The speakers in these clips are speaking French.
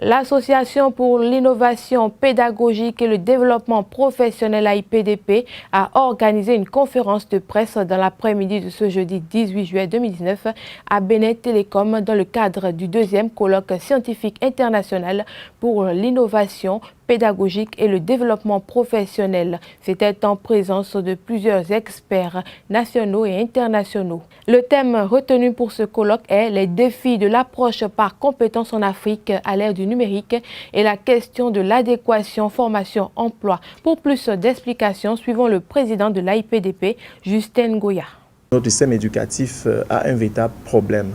L'Association pour l'innovation pédagogique et le développement professionnel AIPDP a organisé une conférence de presse dans l'après-midi de ce jeudi 18 juillet 2019 à Benin Télécom dans le cadre du deuxième colloque scientifique international pour l'innovation pédagogique et le développement professionnel. C'était en présence de plusieurs experts nationaux et internationaux. Le thème retenu pour ce colloque est les défis de l'approche par compétences en Afrique à l'ère du numérique et la question de l'adéquation formation-emploi. Pour plus d'explications, suivons le président de l'AIPDP, Justin Goya. Notre système éducatif a un véritable problème.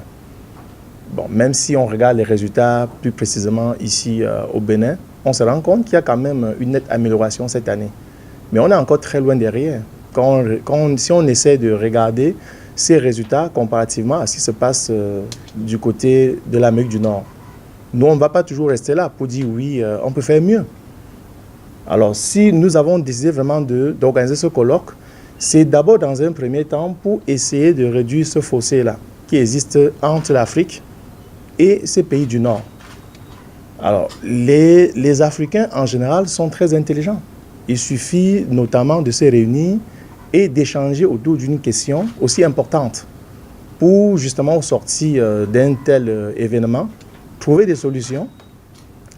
Bon, même si on regarde les résultats plus précisément ici au Bénin, on se rend compte qu'il y a quand même une nette amélioration cette année. Mais on est encore très loin derrière. Si on essaie de regarder ces résultats comparativement à ce qui se passe du côté de l'Amérique du Nord, nous, on ne va pas toujours rester là pour dire oui, on peut faire mieux. Alors, si nous avons décidé vraiment d'organiser ce colloque, c'est d'abord dans un premier temps pour essayer de réduire ce fossé-là qui existe entre l'Afrique et ces pays du Nord. Alors, les Africains en général sont très intelligents. Il suffit notamment de se réunir et d'échanger autour d'une question aussi importante pour justement au sortir d'un tel événement, trouver des solutions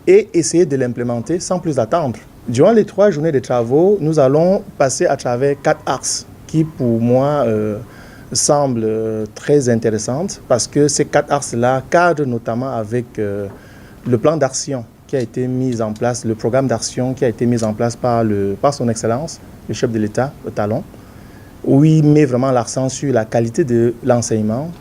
et essayer de l'implémenter sans plus attendre. Durant les 3 journées de travaux, nous allons passer à travers 4 axes qui pour moi semblent très intéressantes parce que ces 4 axes-là cadrent notamment avec le plan d'action qui a été mis en place, le programme d'action qui a été mis en place par son Excellence, le chef de l'État, le Talon, où il met vraiment l'accent sur la qualité de l'enseignement,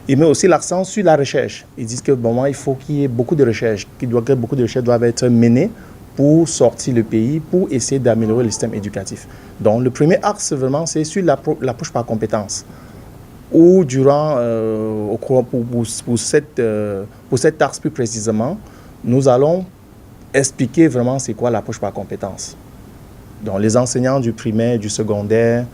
il met aussi l'accent sur la recherche. Ils disent que bon, il faut qu'il y ait beaucoup de recherches, beaucoup de recherches doivent être menées pour sortir le pays, pour essayer d'améliorer le système éducatif. Donc le premier axe, vraiment, c'est sur l'approche par compétences. Ou durant, pour cet axe plus précisément, nous allons expliquer vraiment c'est quoi l'approche par compétences. Donc les enseignants du primaire, du secondaire,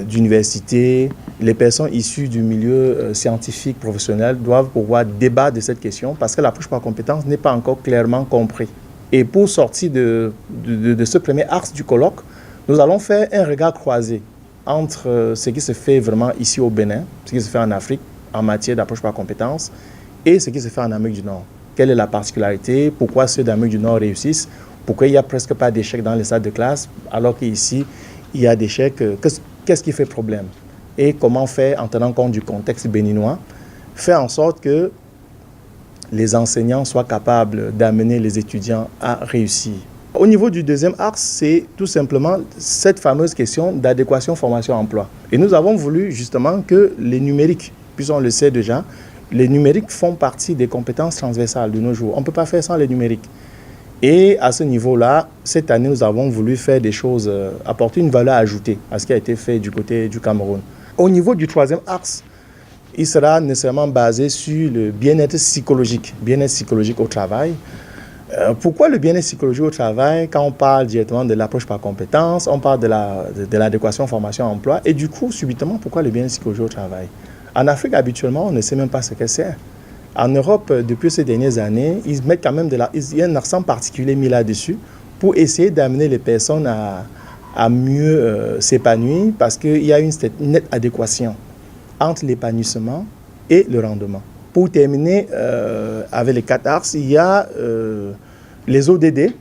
d'université, les personnes issues du milieu scientifique, professionnel doivent pouvoir débattre de cette question parce que l'approche par compétences n'est pas encore clairement comprise. Et pour sortir de ce premier axe du colloque, nous allons faire un regard croisé entre ce qui se fait vraiment ici au Bénin, ce qui se fait en Afrique en matière d'approche par compétences et ce qui se fait en Amérique du Nord. Quelle est la particularité? Pourquoi ceux d'Amérique du Nord réussissent? Pourquoi il n'y a presque pas d'échecs dans les salles de classe alors qu'ici, il y a des échecs? Qu'est-ce qui fait problème? Et comment faire, en tenant compte du contexte béninois, faire en sorte que les enseignants soient capables d'amener les étudiants à réussir. Au niveau du deuxième axe, c'est tout simplement cette fameuse question d'adéquation formation-emploi. Et nous avons voulu justement que les numériques, puisqu'on le sait déjà, les numériques font partie des compétences transversales de nos jours. On ne peut pas faire sans les numériques. Et à ce niveau-là, cette année, nous avons voulu faire des choses, apporter une valeur ajoutée à ce qui a été fait du côté du Cameroun. Au niveau du troisième axe, il sera nécessairement basé sur le bien-être psychologique au travail. Pourquoi le bien-être psychologique au travail? Quand on parle directement de l'approche par compétences, on parle de l'adéquation formation-emploi. Et du coup, subitement, pourquoi le bien-être psychologique au travail? En Afrique, habituellement, on ne sait même pas ce que c'est. En Europe, depuis ces dernières années, ils mettent quand même il y a un accent particulier mis là-dessus pour essayer d'amener les personnes à mieux s'épanouir parce qu'il y a une nette adéquation entre l'épanouissement et le rendement. Pour terminer avec les 4 axes, il y a les ODD,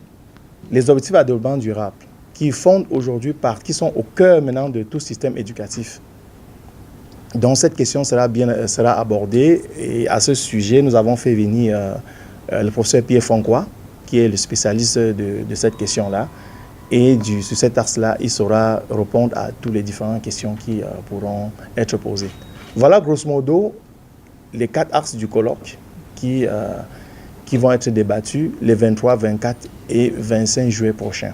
les objectifs de développement durable, qui sont au cœur maintenant de tout système éducatif. Donc cette question sera abordée et à ce sujet, nous avons fait venir le professeur Pierre Foncois, qui est le spécialiste de cette question-là. Et sur cet axe-là, il saura répondre à toutes les différentes questions qui pourront être posées. Voilà grosso modo les 4 axes du colloque qui vont être débattus les 23, 24 et 25 juillet prochains.